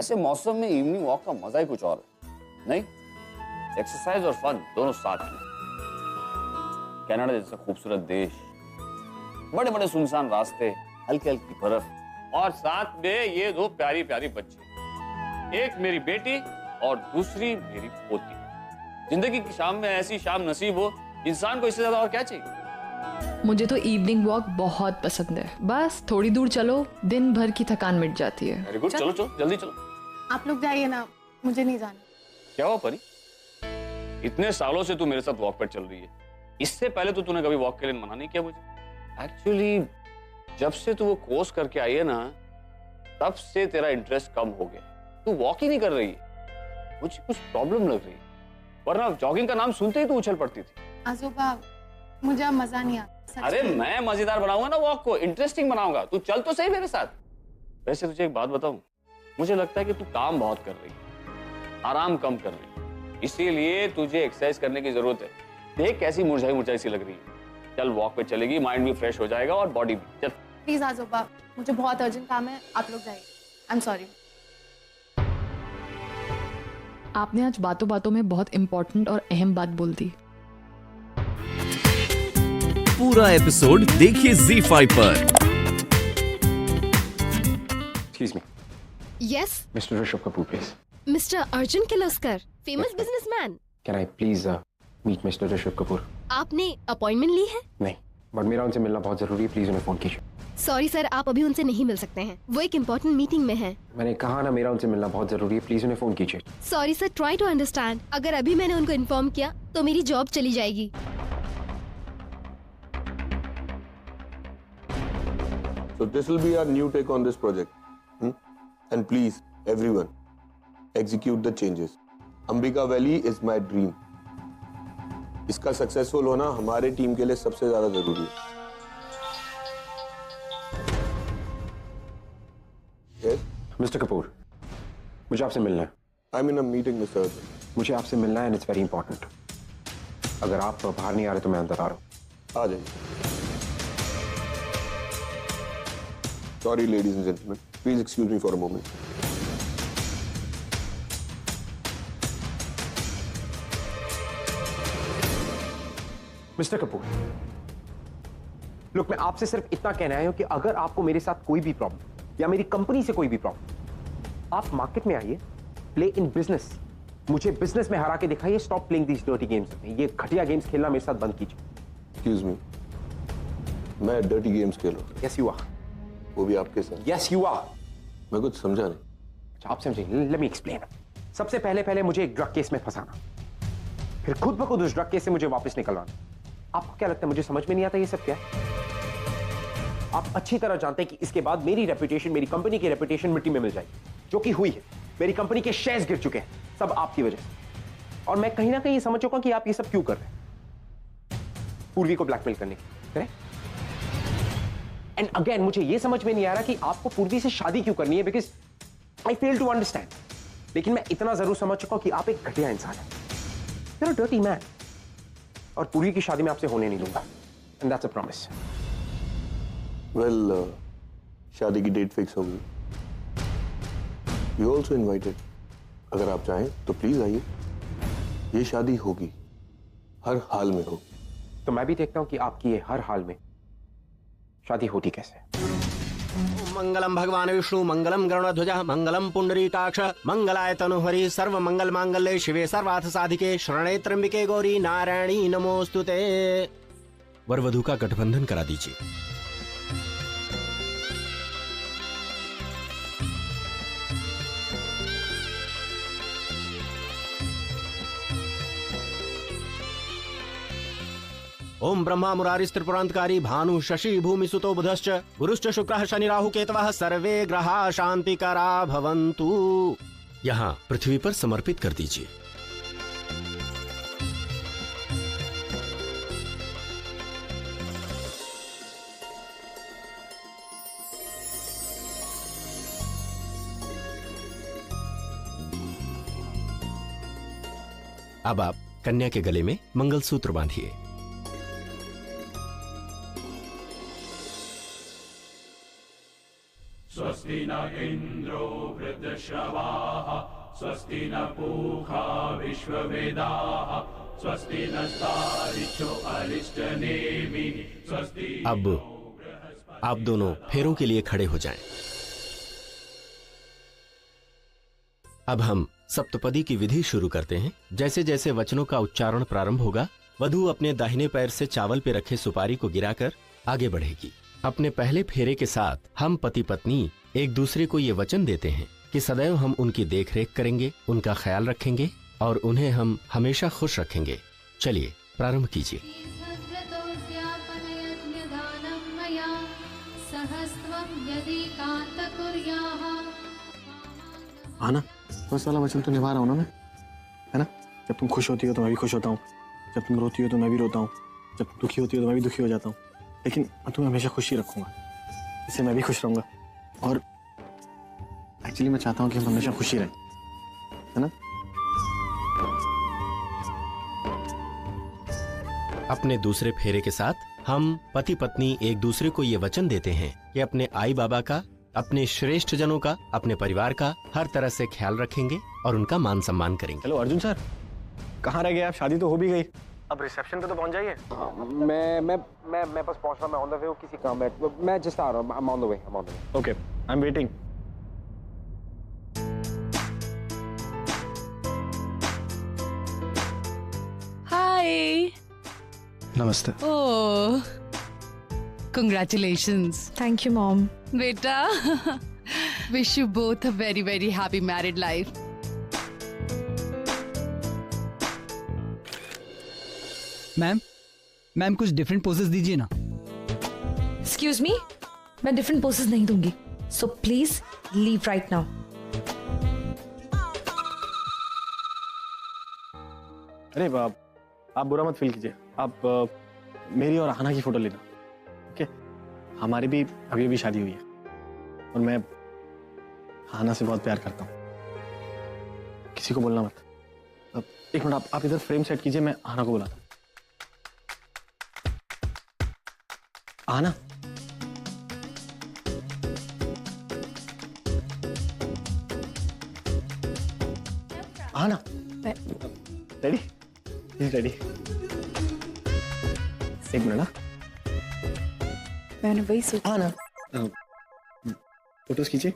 ऐसे मौसम में इवनिंग वॉक का मजा ही कुछ और है, नहीं? एक्सरसाइज और फन दोनों साथ में। कनाडा जैसा खूबसूरत देश, बड़े बड़े सुनसान रास्ते, हल्की हल्की बर्फ और साथ में ये दो प्यारी प्यारी बच्ची, एक मेरी बेटी और दूसरी मेरी पोती। जिंदगी की शाम में ऐसी शाम नसीब हो, इंसान को इससे ज्यादा और क्या चाहिए? मुझे तो इवनिंग वॉक बहुत पसंद है। बस थोड़ी दूर चलो, दिन भर की थकान मिट जाती है। वेरी गुड, चलो चलो जल्दी चलो। आप लोग जाइए ना, मुझे नहीं जाना। क्या हुआ परी? इतने सालों से तू मेरे साथ वॉक पर चल रही है, इससे पहले तो तूने कभी वॉक के लिए मना नहीं किया मुझे। एक्चुअली जब से तू वो कोर्स करके आई है ना, तब से तेरा इंटरेस्ट कम हो गया। तू वॉक ही नहीं कर रही है, मुझे कुछ प्रॉब्लम लग रही है, वरना जॉगिंग का नाम सुनते ही तू उछल पड़ती थी। आजोबा, मुझे अब मजा नहीं आता। अरे मैं मजेदार बनाऊंगा ना वॉक को, इंटरेस्टिंग बनाऊंगा। तू चल तो सही मेरे साथ। वैसे तुझे एक बात बताऊं, मुझे लगता है कि तू काम बहुत कर रही है, आराम कम कर रही है, इसीलिए तुझे एक्सरसाइज करने की जरूरत है। देख कैसी मुरझाई मुरझाई सी लग रही है। चल वॉक पे चलेगी, माइंड भी फ्रेश हो जाएगा और बॉडी भी। चल प्लीज आजोबा, मुझे बहुत अर्जेंट काम है, आप लोग जाइए। I am sorry. आपने आज बातों बातों में बहुत इंपॉर्टेंट और अहम बात बोल दी। पूरा एपिसोड देखिए ZEE5 पर। Excuse me, Yes, Mr. Rishabh Kapoor, please. Mr. Arjun Kiloskar, famous businessman. Can I please meet Mr. Rishabh Kapoor? आपने अपॉइंटमेंट ली है? नहीं, बट मेरा उनसे मिलना बहुत जरूरी है, प्लीज उन्हें फोन कीजिए। सॉरी सर, आप अभी उनसे नहीं मिल सकते हैं, वो एक इम्पोर्टेंट मीटिंग में है। मैंने कहा ना, मेरा उनसे मिलना बहुत जरूरी है, प्लीज उन्हें फोन कीजिए। Sorry sir, try to understand. अगर अभी मैंने उनको इन्फॉर्म किया तो मेरी जॉब चली जाएगी। So this will be our new take on this project. And please, everyone, execute the changes. Ambika Valley is my dream. इसका सक्सेसफुल होना हमारे टीम के लिए सबसे ज्यादा जरूरी है। Yes? मिस्टर कपूर, मुझे आपसे मिलना है। I'm in a meeting, Mr. Arjun. मुझे आपसे मिलना है एंड इट्स वेरी इंपॉर्टेंट। अगर आप बाहर नहीं आ रहे तो मैं अंदर आ रहा हूँ। आ जाइए। Sorry, ladies and gentlemen. Please excuse me for a moment. Mister Kapoor, look, मैं आपसे सिर्फ इतना कहना आया हूं कि अगर आपको मेरे साथ कोई भी प्रॉब्लम या मेरी कंपनी से कोई भी प्रॉब्लम, आप मार्केट में आइए, प्ले इन बिजनेस, मुझे बिजनेस में हरा के दिखाइए। स्टॉप प्लेइंग दीस डर्टी गेम्स। ये घटिया गेम्स खेलना मेरे साथ बंद कीजिए। Excuse me. मैं डर्टी गेम्स खेलूं? Yes you are. वो भी आपके साथ? Yes you are. मैं कुछ समझा नहीं। अच्छा, आप समझेंगे। Let me explain. सबसे पहले मुझे एक ड्रग केस में फंसाना, फिर खुद ब खुद उस ड्रग केस से मुझे वापस निकलवाना। आपको क्या लगता है मुझे समझ में नहीं आता ये सब क्या है? आप अच्छी तरह जानते हैं कि इसके बाद मेरी रेपुटेशन, मेरी कंपनी की रेपुटेशन मिट्टी में मिल जाएगी, जो कि हुई है। मेरी कंपनी के शेयर्स गिर चुके हैं, सब आपकी वजह से। और मैं कहीं ना कहीं समझ चुका कि आप ये सब क्यों कर रहे हैं, पूर्वी को ब्लैकमेल करने के लिए। एंड अगेन मुझे ये समझ में नहीं आ रहा कि आपको पूर्वी से शादी क्यों करनी है, because I fail to understand. लेकिन मैं इतना जरूर समझ चुका हूं कि आप एक घटिया इंसान हैं, you are a dirty man, और पूर्वी की शादी में आपसे होने नहीं दूंगा, and that's a promise. Well, शादी की डेट फिक्स होगी। You also invited. अगर आप चाहें तो प्लीज आइए। ये शादी होगी, हर हाल में होगी। तो मैं भी देखता हूं कि आपकी ये हर हाल में शादी होती कैसे। मंगलम भगवान विष्णु, मंगलम गरुड़ध्वज, मंगलम पुंडरीकाक्ष, मंगलाय तनुहरि, सर्व मंगल मांगल्ये शिवे सर्वार्थ साधिके, शरणे त्र्यंबिके गौरी नारायणी नमोस्तुते। वर वधू का गठबंधन करा दीजिए। ओम ब्रह्मा मुरारिस् त्रिपुरांतकारी, भानु शशि भूमि सुतो बुधश्च, गुरुश्च शुक्रः शनि राहु केतवः, सर्वे ग्रहा शांतिकरा भवन्तु। यहाँ पृथ्वी पर समर्पित कर दीजिए। अब आप कन्या के गले में मंगलसूत्र बांधिए। स्वस्ति न इंद्रो वृद्धश्रवा अब आप दोनों फेरों के लिए खड़े हो जाएं। अब हम सप्तपदी की विधि शुरू करते हैं। जैसे जैसे वचनों का उच्चारण प्रारंभ होगा, वधू अपने दाहिने पैर से चावल पे रखे सुपारी को गिराकर आगे बढ़ेगी। अपने पहले फेरे के साथ हम पति पत्नी एक दूसरे को ये वचन देते हैं कि सदैव हम उनकी देखरेख करेंगे, उनका ख्याल रखेंगे और उन्हें हम हमेशा खुश रखेंगे। चलिए प्रारंभ कीजिए। हाँ ना, बस वाला वचन तो निभा रहा हूँ ना मैं, है ना? जब तुम खुश होती हो तो मैं भी खुश होता हूँ, जब तुम रोती हो तो मैं भी रोता हूँ, जब तुम दुखी होती हो तो मैं भी दुखी हो जाता हूँ, लेकिन मैं तुम्हें हमेशा खुशी रखूंगा, इससे मैं भी खुश रहूंगा। और एक्चुअली मैं चाहता हूँ कि हम हमेशा खुशी रहें, है ना? अपने दूसरे फेरे के साथ हम पति पत्नी एक दूसरे को ये वचन देते हैं कि अपने आई बाबा का, अपने श्रेष्ठ जनों का, अपने परिवार का हर तरह से ख्याल रखेंगे और उनका मान सम्मान करेंगे। हेलो अर्जुन सर, कहाँ रह गए आप? शादी तो हो भी गई, अब रिसेप्शन पे तो पहुंच जाइए। मैं बस पहुंच रहा हूं, मैं ऑन द वे हूं किसी काम में, मैं जस्ट आ रहा हूं, I'm on the way। Okay, I am waiting. Hi. नमस्ते। Oh, congratulations। Thank you mom. बेटा, wish you both a very very happy married life। Ma'am कुछ डिफरेंट पोजेस दीजिए ना। एक्सक्यूज मी, मैं डिफरेंट पोजेस नहीं दूंगी, so please leave right now. अरे बाप, आप बुरा मत फील कीजिए, आप मेरी और आना की फोटो लेना, ओके? हमारी भी अभी अभी शादी हुई है और मैं आना से बहुत प्यार करता हूँ, किसी को बोलना मत। अब एक मिनट, आप इधर फ्रेम सेट कीजिए, मैं आना को बुलाता हूँ। आना, आना, रेडी? रेडी? एक मिनट ना, मैंने वही सोचा। आना, फोटोज कीजिए।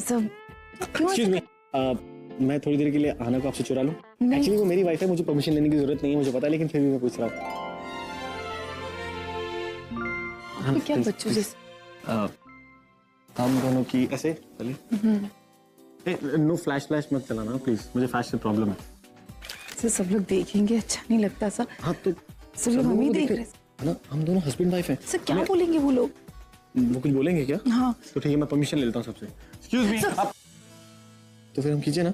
एक्सक्यूज मी, मैं थोड़ी देर के लिए आना को आपसे चुरा लूं? एक्चुअली वो मेरी वाइफ है, मुझे परमिशन लेने की जरूरत नहीं है, मुझे पता है, लेकिन फिर भी मैं पूछ रहा हूँ। तो क्या बच्चों जैसे? हम दोनों की ऐसे नो फ्लैश मत चलाना प्लीज, मुझे फ्लैश से प्रॉब्लम है। सर सब लोग देखेंगे, अच्छा नहीं लगता सर। हाँ तो सब लोग हम ही देख रहे हैं ना, हम दोनों हस्बैंड वाइफ हैं। सर क्या बोलेंगे वो लोग? वो कुछ बोलेंगे क्या? हाँ तो ठीक है, मैं परमिशन ले लेता हूँ सबसे। एक्सक्यूज मी, आप तो फिर हम कीजिए ना।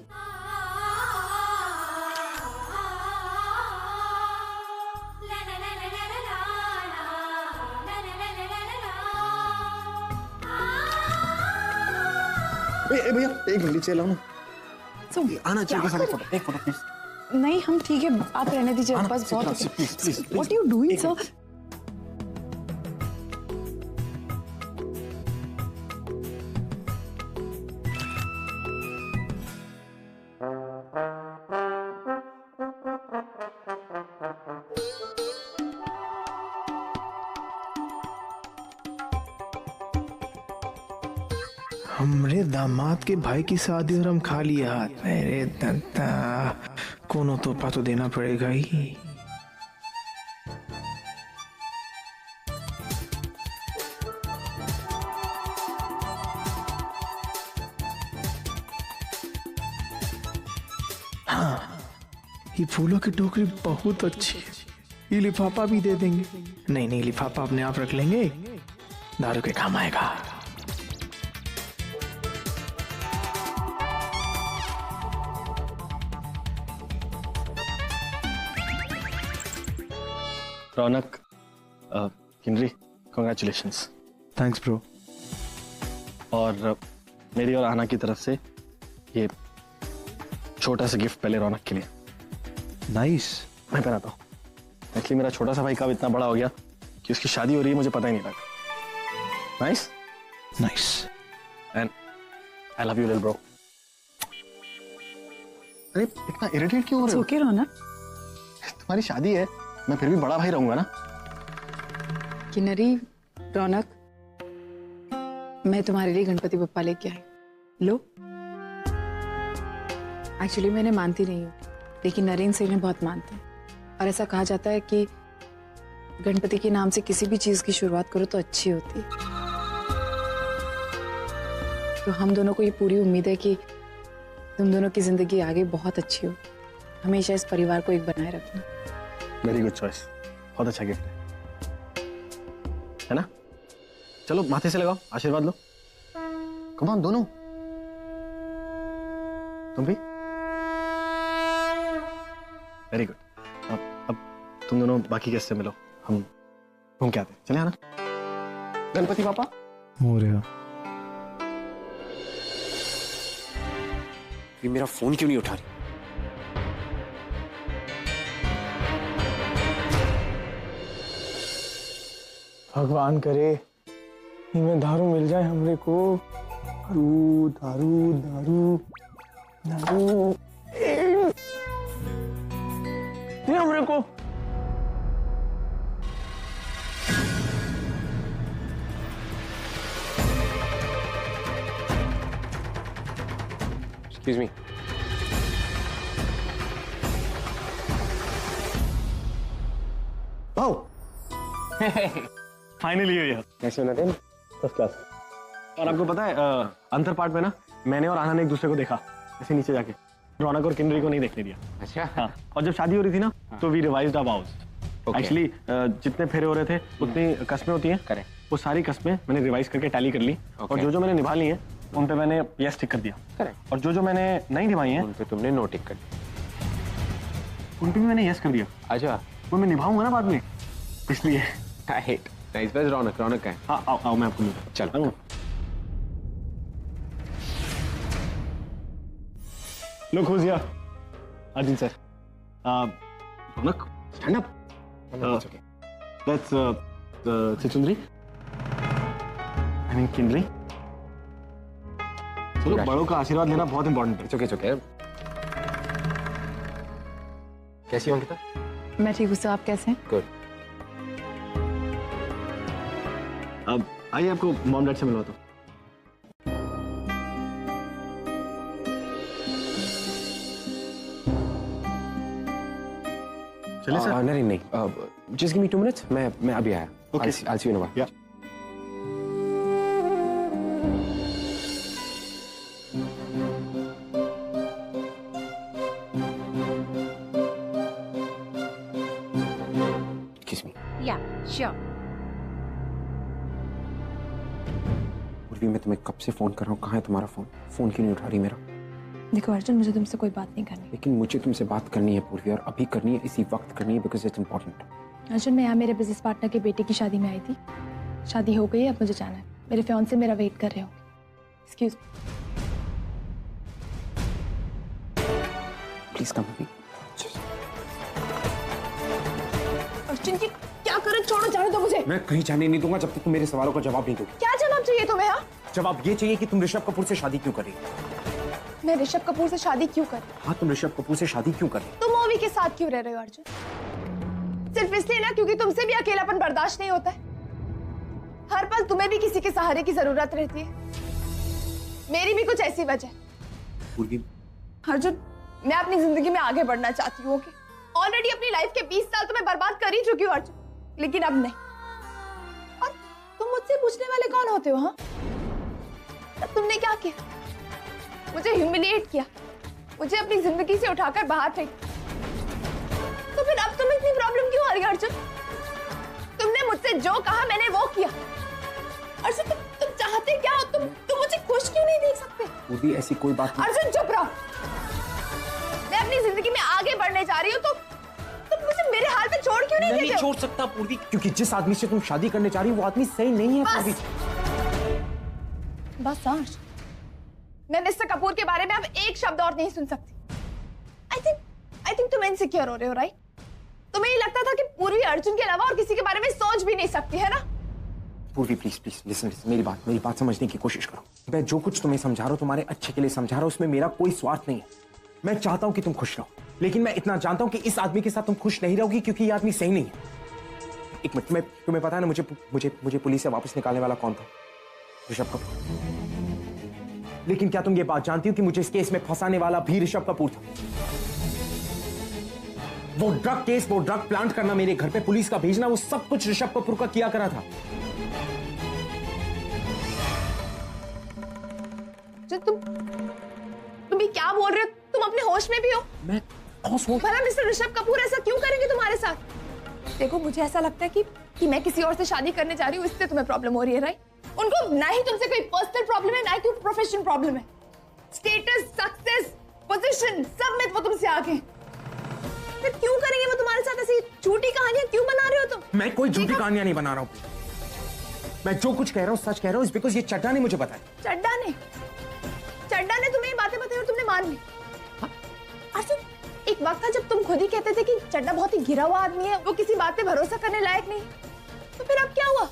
भैया एक मिनट नीचे लाओ ना। आना चाहिए सारे फोटो, एक फोटो प्लीज। नहीं हम ठीक है, आप रहने दीजिए, बस बहुत। Please what you doing sir? हमरे दामाद के भाई की शादी और हम खा लिया हाथ। मेरे दत्ता, कोनो तोहफा तो देना पड़ेगा ही। हाँ, ये फूलों की टोकरी बहुत अच्छी है, ये लिफाफा भी दे देंगे। नहीं, लिफाफा अपने आप रख लेंगे, दारू के काम आएगा। रौनक, हेनरी, कॉन्ग्रेचुलेशंस। Thanks bro. और मेरी और आना की तरफ से ये छोटा सा गिफ्ट पहले रौनक के लिए। नाइस। मैं पहनाता हूँ। एक्चुअली मेरा छोटा सा भाई कब इतना बड़ा हो गया कि उसकी शादी हो रही है, मुझे पता ही नहीं लगा। Nice nice. And I love you little bro. अरे इतना इरिटेट क्यों हो रहे हो? ओके रौनक, तुम्हारी शादी है, मैं फिर भी बड़ा भाई रहूंगा ना। किन्नरी, रौनक, मैं तुम्हारे लिए गणपति बप्पा लेके आई, लो। एक्चुअली मैंने मानती नहीं हूँ, लेकिन नरेंद्र से इन्हें बहुत मानते हैं और ऐसा कहा जाता है कि गणपति के नाम से किसी भी चीज की शुरुआत करो तो अच्छी होती है। तो हम दोनों को ये पूरी उम्मीद है कि तुम दोनों की जिंदगी आगे बहुत अच्छी हो। हमेशा इस परिवार को एक बनाए रखना। वेरी गुड चॉइस, बहुत अच्छा गिफ्ट है ना? चलो माथे से लगाओ, आशीर्वाद लो। कम ऑन दोनों, तुम भी। Very good. अब तुम दोनों बाकी गेस्ट से मिलो, हम घूम के आते हैं। चले आना। गणपति पापा हो रहा। ये मेरा फोन क्यों नहीं उठा रही? भगवान करे इनमें दारू मिल जाए हमरे को। दारू दारू दारू दारू ये हमरे को। Excuse me. Oh. फाइनली यार, कैसे हो नरेंद्र? First class. और आपको पता है अंतर पार्ट में ना मैंने और आना ने एक दूसरे को देखा ऐसे नीचे जाके, रौनक और किन्नरी को नहीं देखने दिया। अच्छा। हाँ, और जब शादी हो रही थी ना तो we revised our vows। Actually जितने फेरे हो रहे थे उतनी कस्में होती हैं, करेक्ट। वो सारी कस्में मैंने रिवाइज करके टैली कर ली और जो जो मैंने निभा ली है उन पे मैंने यस टिक कर दिया। करेक्ट। और जो जो मैंने नहीं निभाई है उन पे तुमने नो टिक कर दिया। उन पे भी मैंने यस कर दिया। अच्छा, वो मैं निभाऊंगा ना बाद में, इसलिए। राइट। नाइस। बस रौनक, रौनक का है। हाँ आओ आओ, मैं आपको मिलता हूँ। चलो। Look who's here. Arjun sir. Ronak, stand up. Okay. That's Chichundri. I mean Kindri. चलो बड़ों का आशीर्वाद लेना बहुत इंपॉर्टेंट है। चुके चुके। कैसी हो अंकिता? मैं ठीक हूँ सर, आप कैसे हैं? गुड। अब आइए आपको मॉम डैड से मिलवाता हूँ। चलिए सर। नहीं नहीं, जस्ट गिव मी 2 मिनट्स, मैं अभी आया। Okay. I'll see you in a while. Yeah. Kiss me. Yeah, sure. पूर्वी, मैं तुम्हें कब से फोन कर रहा हूँ, कहाँ है तुम्हारा फोन? फोन क्यों नहीं उठा रही मेरा? देखो अर्जुन, मुझे तुमसे कोई बात नहीं करनी। लेकिन मुझे तुमसे बात करनी है पूर्वी, और अभी करनी है, इसी वक्त करनी है, बिकॉज इट्स इंपॉर्टेंट। अर्जुन, मैं यहाँ मेरे बिजनेस पार्टनर के बेटे की शादी में आई थी। शादी हो गई है, अब मुझे जाना है। मेरे फियांसे मेरा वेट कर रहे हो। एक्सक्यूज प्लीज कम अभी। अर्जुन की क्या करे, छोड़ो, जाने दो मुझे। मैं कहीं जाने नहीं दूंगा जब तक तुम मेरे सवालों का जवाब नहीं दोगी। क्या जवाब चाहिए तुम्हें? हाँ, जवाब ये चाहिए कि तुम ऋषभ कपूर से शादी क्यों कर रही हो? मैं ऋषभ कपूर से शादी क्यों कर? हाँ, तुम ऋषभ कपूर से शादी क्यों कर रही हो? तुम मूवी के साथ क्यों रह रहे हो अर्जुन? सिर्फ इसलिए ना क्योंकि तुमसे भी अकेलापन बर्दाश्त नहीं होता है। हर पल तुम्हें भी किसी के सहारे की जरूरत रहती है। मेरी भी कुछ ऐसी वजह। पूर्वी, अर्जुन, मैं अपनी जिंदगी में आगे बढ़ना चाहती हूँ। ओके, ऑलरेडी अपनी लाइफ के 20 साल तो मैं बर्बाद कर ही चुकी हूँ अर्जुन, लेकिन अब नहीं। और तुम मुझसे पूछने वाले कौन होते हो? हाँ, तब तुमने क्या किया? मुझे ह्यूमिलिएट किया, मुझे अपनी जिंदगी से उठाकर बाहर फेंक। तो फिर अब तुम्हें इतनी प्रॉब्लम क्यों आ रही है अर्जुन? तुमने मुझसे जो कहा मैंने वो किया। अर्जुन, तुम चाहते क्या हो? तुम मुझे खुश क्यों नहीं देख सकते? पूर्वी, ऐसी कोई बात नहीं। अर्जुन चुप रहो। मैं अपनी जिंदगी में आगे बढ़ने जा रही हूँ, तो तुम मुझे मेरे हाल पे छोड़ क्यों नहीं देते? नहीं छोड़ सकता पूर्वी, क्योंकि जिस आदमी से तुम शादी करने जा रही हो वो आदमी सही नहीं है। पूर्वी बस अर्जुन, मैं मिस्टर कपूर के बारे में अब एक शब्द और नहीं सुन सकती। आई थिंक तुम इनसिक्योर हो रहे हो, राइट? तुम्हें ये लगता था कि पूर्वी अर्जुन के अलावा और किसी के बारे में सोच भी नहीं सकती है ना? पूर्वी प्लीज प्लीज लिसन, मेरी बात समझने की कोशिश करो। मैं जो कुछ तुम्हें समझा रहा हूँ तुम्हारे अच्छे के लिए समझा रहा हूँ, उसमें मेरा कोई स्वार्थ नहीं है। मैं चाहता हूं कि तुम खुश रहो, लेकिन मैं इतना जानता हूं कि इस आदमी के साथ तुम खुश नहीं रहोगी क्योंकि ये आदमी सही नहीं है। एक मिनट, तुम्हें पता है ना मुझे पुलिस से वापस निकालने वाला कौन था? ऋषभ कपूर। लेकिन क्या तुम ये बात जानती हो कि मुझे इस केस में फंसाने वाला भी ऋषभ कपूर था? वो ड्रग केस, वो ड्रग प्लांट करना मेरे घर पे, पुलिस का भेजना, वो सब कुछ ऋषभ कपूर का किया करा था। तुम ये क्या बोल रहे हो? तुम अपने होश में भी हो? मैं होश हूं? भला मिस्टर ऋषभ कपूर ऐसा क्यों करेंगे तुम्हारे साथ? देखो, मुझे ऐसा लगता है कि मैं किसी और से शादी करने जा रही हूँ, इससे तुम्हें प्रॉब्लम हो रही है, राइट? उनको ना ही तुमसे कोई पर्सनल प्रॉब्लम है, ना ही कोई प्रोफेशनल प्रॉब्लम है। स्टेटस, सक्सेस, पोजीशन, सब में वो तुमसे आगे हैं। फिर क्यों करेंगे वो तुम्हारे साथ ऐसी झूठी कहानियां क्यों बना रहे हो तुम? मैं कोई झूठी कहानियां नहीं बना रहा हूं। मैं जो कुछ कह रहा हूं सच कह रहा हूं, बिकॉज़ ये चड्डा ने मुझे बताया। चड्डा ने तुम्हें ये बातें बताई और तुमने मान ली? एक वक्त था जब तुम खुद ही कहते थे कि चड्डा बहुत ही गिरा हुआ आदमी है, वो किसी बात पे भरोसा करने लायक नहीं। तो फिर अब क्या हुआ?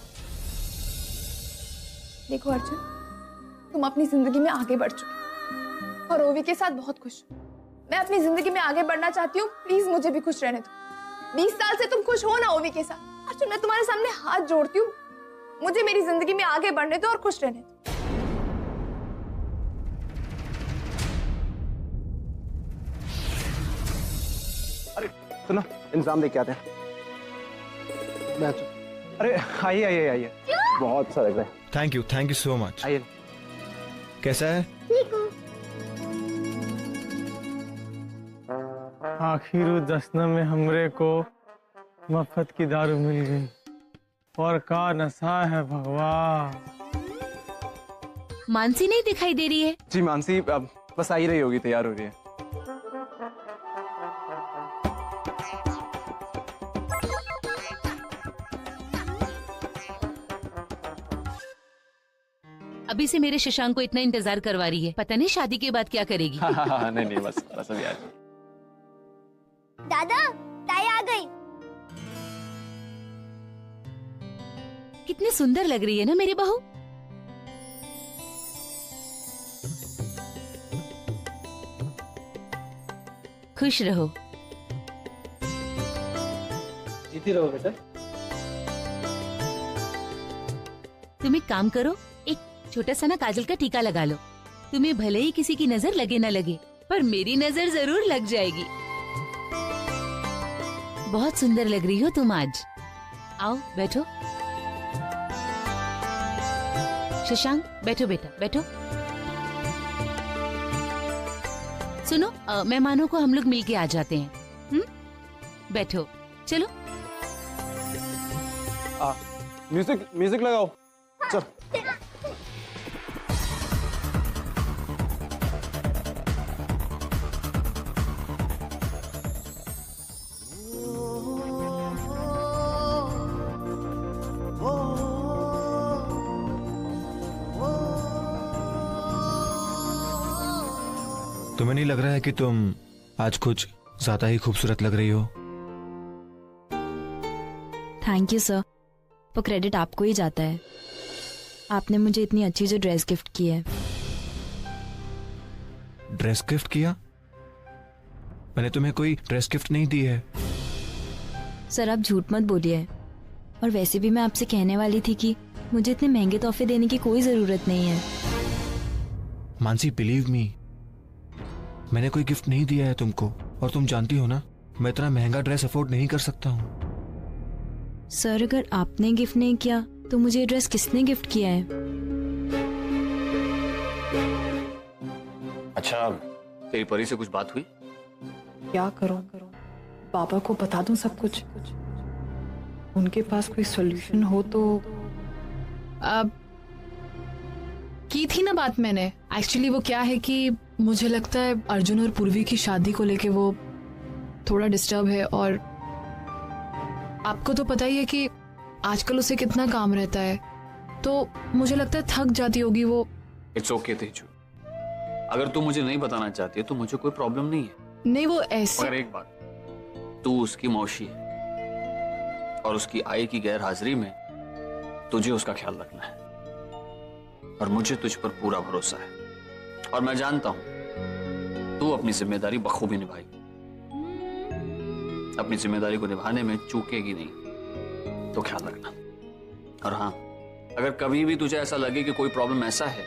देखो अर्जुन, तुम अपनी जिंदगी में आगे बढ़ चुके और ओवी के साथ बहुत खुश हो। मैं अपनी जिंदगी में आगे बढ़ना चाहती हूँ, प्लीज मुझे भी खुश रहने दो। 20 साल से तुम खुश हो ना ओवी के साथ। अर्जुन, मैं तुम्हारे सामने हाथ जोड़ती हूँ, मुझे मेरी जिंदगी में आगे बढ़ने दो और खुश रहने दो। सुनो, इंतजाम देके आते हैं। अरे आइए। बहुत अच्छा लग रहा है। Thank you so much. आइए। कैसा है? आखिर जश्न में हमरे को मफत की दारू मिल गई और का नशा है भगवान। मानसी नहीं दिखाई दे रही है? जी मानसी बस आ ही रही होगी, तैयार हो रही है। अभी से मेरे शशांक को इतना इंतजार करवा रही है, पता नहीं शादी के बाद क्या करेगी। नहीं बस अभी आ जाओ। दादा, ताई आ गई। कितनी सुंदर लग रही है ना मेरी बहू। खुश रहो। जीती रहो बेटा। तुम एक काम करो, एक छोटा सा ना काजल का टीका लगा लो। तुम्हें भले ही किसी की नजर लगे ना लगे, पर मेरी नजर जरूर लग जाएगी। बहुत सुंदर लग रही हो तुम आज। आओ बैठो। शशांक बैठो बेटा, बैठो। सुनो, मेहमानों को हम लोग मिलके आ जाते हैं। बैठो, चलो। म्यूजिक लगाओ। चल। तुम्हें नहीं लग रहा है कि तुम आज कुछ ज्यादा ही खूबसूरत लग रही हो? थैंक यू सर, वो क्रेडिट आपको ही जाता है। आपने मुझे इतनी अच्छी जो ड्रेस गिफ्ट की है। ड्रेस गिफ्ट किया? मैंने तुम्हें कोई ड्रेस गिफ्ट नहीं दी है। सर आप झूठ मत बोलिए। और वैसे भी मैं आपसे कहने वाली थी कि मुझे इतने महंगे तोहफे देने की कोई जरूरत नहीं है। मानसी बिलीव मी, मैंने कोई गिफ्ट नहीं दिया है तुमको, और तुम जानती हो ना मैं इतना महंगा ड्रेस अफोर्ड नहीं कर सकता हूँ। सर अगर आपने गिफ्ट नहीं किया तो मुझे ये ड्रेस किसने गिफ्ट किया है? अच्छा, तेरी परी से कुछ बात हुई? क्या करूं? पापा को बता दूं सब कुछ? उनके पास कोई सॉल्यूशन हो तो। अब की थी ना बात मैंने। एक्चुअली वो क्या है कि मुझे लगता है अर्जुन और पूर्वी की शादी को लेके वो थोड़ा डिस्टर्ब है, और आपको तो पता ही है कि आजकल उसे कितना काम रहता है, तो मुझे लगता है थक जाती होगी वो। इट्स ओके तेजू, अगर तू मुझे नहीं बताना चाहती है तो मुझे कोई प्रॉब्लम नहीं है। नहीं वो ऐसे। और एक बात, तू उसकी मौसी है और उसकी आई की गैर हाजिरी में तुझे उसका ख्याल रखना है, और मुझे तुझ पर पूरा भरोसा है। और मैं जानता हूं तू अपनी जिम्मेदारी बखूबी निभाई, अपनी जिम्मेदारी को निभाने में चूकेगी नहीं, तो ख्याल रखना। और हाँ, अगर कभी भी तुझे ऐसा लगे कि कोई प्रॉब्लम ऐसा है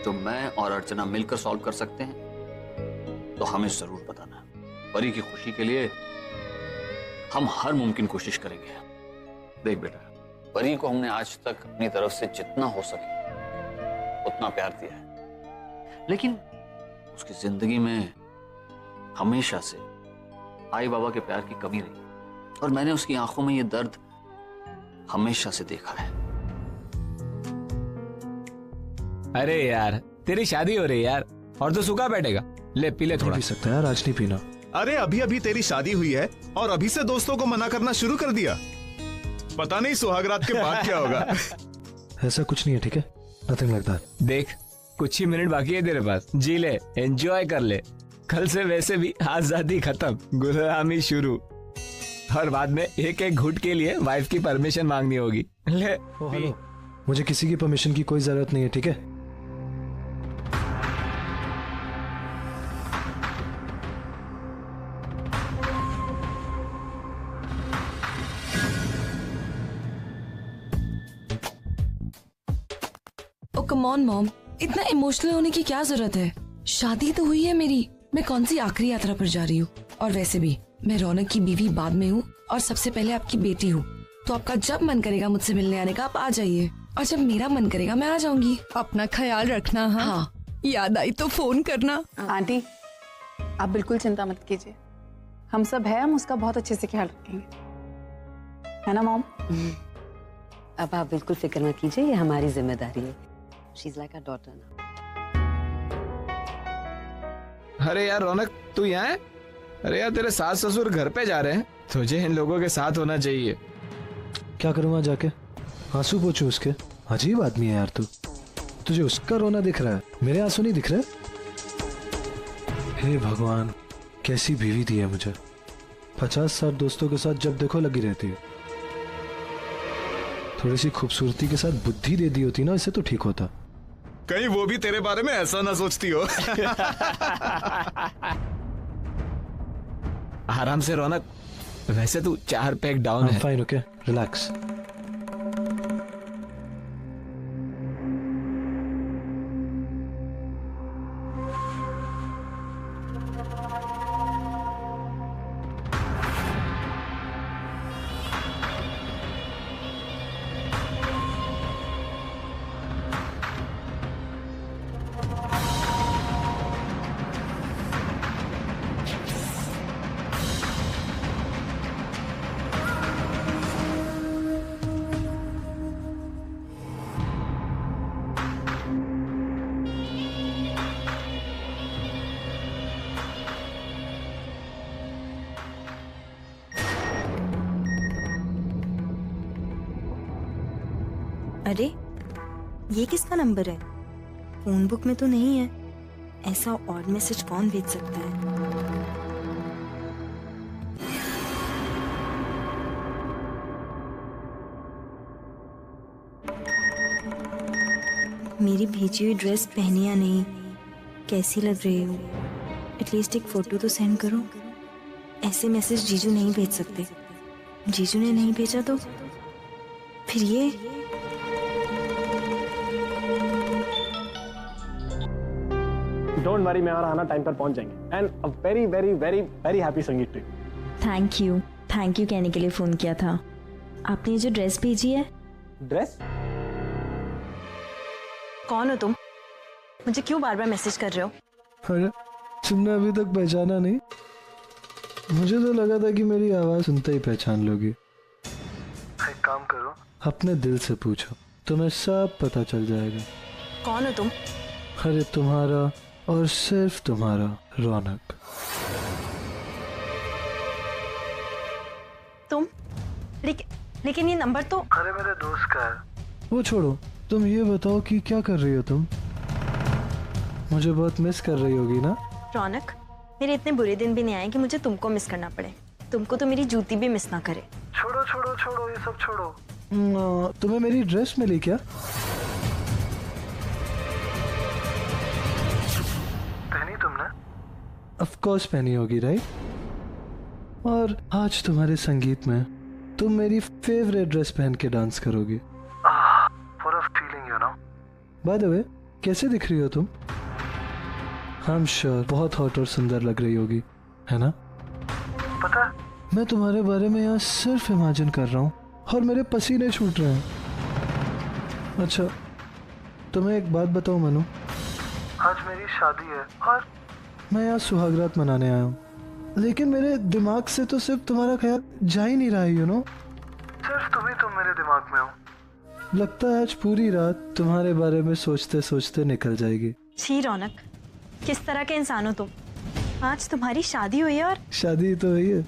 जो मैं और अर्चना मिलकर सॉल्व कर सकते हैं, तो हमें जरूर बताना। परी की खुशी के लिए हम हर मुमकिन कोशिश करेंगे। देख बेटा, परी को हमने आज तक अपनी तरफ से जितना हो सके उतना प्यार दिया है, लेकिन उसकी जिंदगी में हमेशा से आई बाबा के प्यार की कमी रही, और मैंने उसकी आंखों में ये दर्द हमेशा से देखा है। अरे यार, तेरी शादी हो रही है यार, और तो सूखा बैठेगा। ले पी ले थोड़ा। पी सकता है यार, आज नहीं पीना। अरे अभी अभी तेरी शादी हुई है और अभी से दोस्तों को मना करना शुरू कर दिया। पता नहीं सुहागरात के बाद क्या होगा। ऐसा कुछ नहीं है, ठीक है? Nothing like that. देख, कुछ ही मिनट बाकी है तेरे पास, जी ले, एंजॉय कर ले। कल से वैसे भी आजादी खत्म, गुलामी शुरू, और बाद में एक एक घुट के लिए वाइफ की परमिशन मांगनी होगी। ले। हेलो, मुझे किसी की परमिशन की कोई जरूरत नहीं है, ठीक है? ओ कम ऑन मॉम, इतना इमोशनल होने की क्या जरूरत है? शादी तो हुई है मेरी, मैं कौन सी आखिरी यात्रा पर जा रही हूँ? और वैसे भी मैं रौनक की बीवी बाद में हूँ और सबसे पहले आपकी बेटी हूँ, तो आपका जब मन करेगा मुझसे मिलने आने का आप आ जाइए, और जब मेरा मन करेगा मैं आ जाऊंगी। अपना ख्याल रखना। हाँ, याद आई तो फोन करना। आंटी, आप बिल्कुल चिंता मत कीजिए, हम सब हैं, हम उसका बहुत अच्छे से ख्याल रखेंगे, है ना मॉम? अब आप बिल्कुल फिक्र मत कीजिए, ये हमारी जिम्मेदारी है। She is like a daughter ना। अरे यार रौनक, तू यहाँ है? अरे यार, तेरे सास ससुर घर पे जा रहे हैं, तुझे इन लोगों के साथ होना चाहिए। क्या करूँ वहां जाके? आंसू पोछूं उसके? अजीब आदमी है यार तू। तुझे उसका रोना दिख रहा है, मेरे आंसू नहीं दिख रहे? हे भगवान, कैसी बीवी दी है मुझे। 50-60 दोस्तों के साथ जब देखो लगी रहती है। थोड़ी सी खूबसूरती के साथ बुद्धि दे दी होती ना, इससे तो ठीक होता। कहीं वो भी तेरे बारे में ऐसा ना सोचती हो। आराम से रौनक, वैसे तू 4 पैक डाउन है। Fine, okay, relax. अरे ये किसका नंबर है? फोन बुक में तो नहीं है। ऐसा ऑड मैसेज कौन भेज सकता है? मेरी भेजी हुई ड्रेस पहनी या नहीं, कैसी लग रही हूँ? एटलीस्ट एक फोटो तो सेंड करो। ऐसे मैसेज जीजू नहीं भेज सकते। जीजू ने नहीं भेजा तो फिर ये? डोंट वरी, मैं और आना टाइम पर पहुंच जाएंगे। And a very very very very happy संगीत ट्रिप। थैंक यू कहने के लिए फोन किया था। आपने ये जो ड्रेस भेजी है। ड्रेस? कौन हो तुम? मुझे क्यों बार बार मैसेज कर रहे हो? अरे तुमने अभी तक पहचाना नहीं? मुझे तो लगा था कि मेरी आवाज सुनते ही पहचान लोगी। एक काम करो, अपने दिल से पूछो, तुम्हें सब पता चल जाएगा। कौन हो तुम? अरे तुम्हारा और सिर्फ तुम्हारा रौनक। तुम? लेकिन ये नंबर तो। अरे मेरे दोस्त का है। वो छोड़ो, तुम ये बताओ कि क्या कर रही हो तुम? मुझे बहुत मिस कर रही होगी ना? रौनक, मेरे इतने बुरे दिन भी नहीं आए कि मुझे तुमको मिस करना पड़े। तुमको तो मेरी जूती भी मिस ना करे। छोड़ो छोड़ो छोड़ो, ये सब छोड़ो। तुम्हें मेरी ड्रेस मिली क्या? पहनी तुमने? ऑफ कोर्स पहनी होगी, राइट? और आज तुम्हारे संगीत में तुम मेरी फेवरेट ड्रेस पहन के डांस करोगी। For a feeling, you know. By the way, कैसे दिख रही हो तुम? आई एम श्योर बहुत हॉट और सुंदर लग रही होगी, है ना? पता, मैं तुम्हारे बारे में यहाँ सिर्फ इमेजिन कर रहा हूँ और मेरे पसीने छूट रहे हैं। अच्छा, तुम्हें एक बात बताऊँ मनु, आज मेरी शादी है और मैं यहाँ सुहागरात मनाने आया हूँ, लेकिन मेरे दिमाग से तो सिर्फ तुम्हारा ख्याल जा ही नहीं रहा है, यू नो। सिर्फ तुम ही तुम मेरे दिमाग में हो। लगता है आज पूरी रात तुम्हारे बारे में सोचते सोचते निकल जाएगी। छी रौनक, किस तरह के इंसान हो तुम? आज तुम्हारी शादी हुई है और शादी तो हुई है,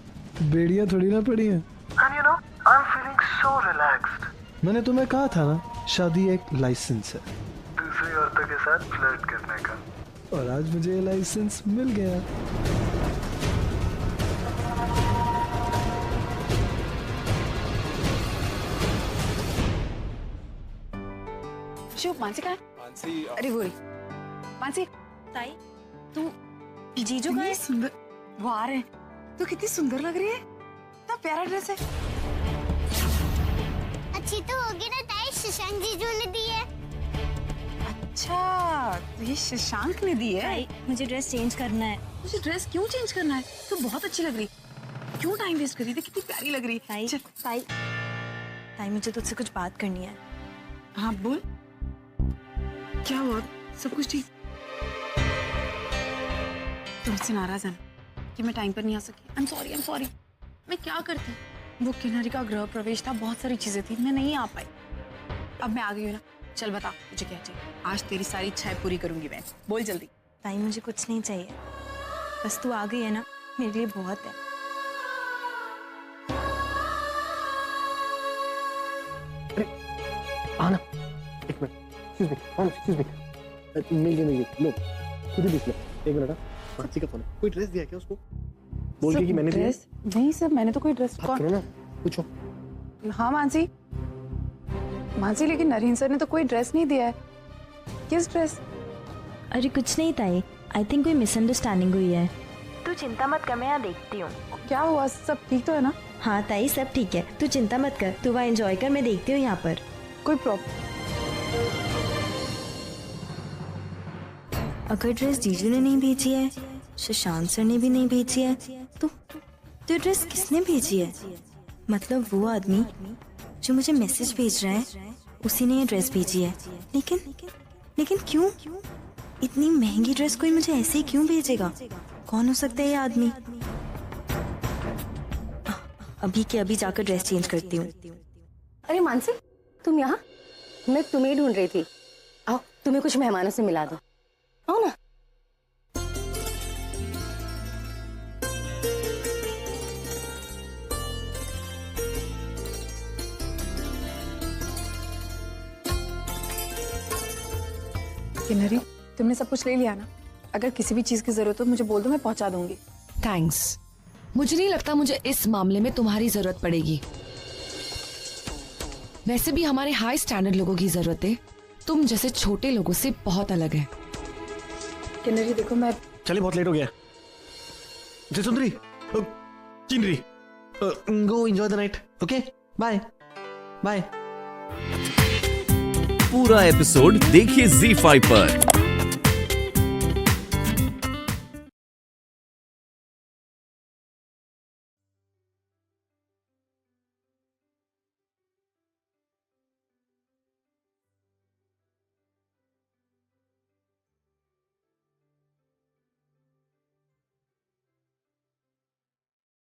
बेड़ियां थोड़ी ना पड़ी हैं। And you know, I'm feeling so relaxed. मैंने तुम्हें कहा था ना, शादी एक लाइसेंस है दूसरी औरतों के साथ फ्लर्ट करने का, और आज मुझे ये लाइसेंस मिल गया। शिव, मानसी कहाँ है? मानसी, अरे वो रही। मानसी, ताई, तू जीजू का है? सुंदर, वो आ रहे हैं। तू कितनी सुंदर लग रही है, इतना प्यारा ड्रेस है। अच्छी तो होगी ना ताई, शशांक जीजू ने दी है। अच्छा, तो ये शशांक ने दी है। ताई, मुझे ड्रेस चेंज करना है। मुझे ड्रेस क्यों चेंज करना है? तू बहुत अच्छी लग रही, क्यों टाइम वेस्ट कर रही थी? कितनी प्यारी लग रही। ताई, ताई, ताई, मुझे तुझसे कुछ बात करनी है। हाँ बोल, क्या हुआ? सब कुछ ठीक? तुमसे नाराज है कि मैं टाइम पर नहीं आ सकी। I am sorry. मैं क्या करती? वो किन्नरी का गृह प्रवेश था, बहुत सारी चीजें थी, मैं नहीं आ पाई। अब मैं आ गई हूँ ना, चल बता मुझे क्या चाहिए। आज तेरी सारी इच्छाएं पूरी करूंगी मैं, बोल जल्दी। ताई, मुझे कुछ नहीं चाहिए, बस तू आ गई है ना, मेरे लिए बहुत है। आना, एक मिनट, एक्सक्यूज मी, मिल गई, लो, खुद ही देख लो, एक मिनट। मानसी का फोन है, कोई ड्रेस दिया क्या उसको? बोल रही कि मैंने दिया। नहीं सर, मैंने तो कोई ड्रेस। बात करो ना, पूछो। हाँ मानसी, लेकिन नरेंद्र सर ने तो कोई ड्रेस नहीं दिया है। किस ड्रेस? अरे कुछ नहीं ताई, आई थिंक कोई मिसअंडरस्टैंडिंग हुई है। तू चिंता मत कर, मैं यहाँ देखती हूँ। क्या हुआ, सब ठीक तो है ना? हाँ ताई, सब ठीक है, तू चिंता मत कर, तू वहाँ एंजॉय कर, मैं देखती हूँ यहाँ पर। कोई प्रॉब्लम? अगर ड्रेस जीजू ने नहीं भेजी है, शशांक सर ने भी नहीं भेजी है, तो ड्रेस किसने भेजी है? मतलब वो आदमी जो मुझे मैसेज भेज रहा है, उसी ने ये ड्रेस भेजी है। लेकिन क्यों? इतनी महंगी ड्रेस कोई मुझे ऐसे ही क्यों भेजेगा? कौन हो सकता है ये आदमी? अभी के अभी जाकर ड्रेस चेंज करती हूँ। अरे मानसी, तुम यहाँ? मैं तुम्हें ही ढूंढ रही थी। आओ, तुम्हें कुछ मेहमानों से मिला दो। आओ ना। किन्नरी, तुमने सब कुछ ले लिया ना? अगर किसी भी चीज की जरूरत हो मुझे बोल दो, मैं पहुंचा दूंगी। थैंक्स। मुझे नहीं लगता मुझे इस मामले में तुम्हारी जरूरत पड़ेगी। वैसे भी हमारे हाई स्टैंडर्ड लोगों की जरूरतें तुम जैसे छोटे लोगों से बहुत अलग है। किन्नरी देखो, मैं चलिए, बहुत लेट हो गया। Jayasundari, Chinri, go enjoy the night, okay, bye bye. पूरा एपिसोड देखिए ZEE5 पर।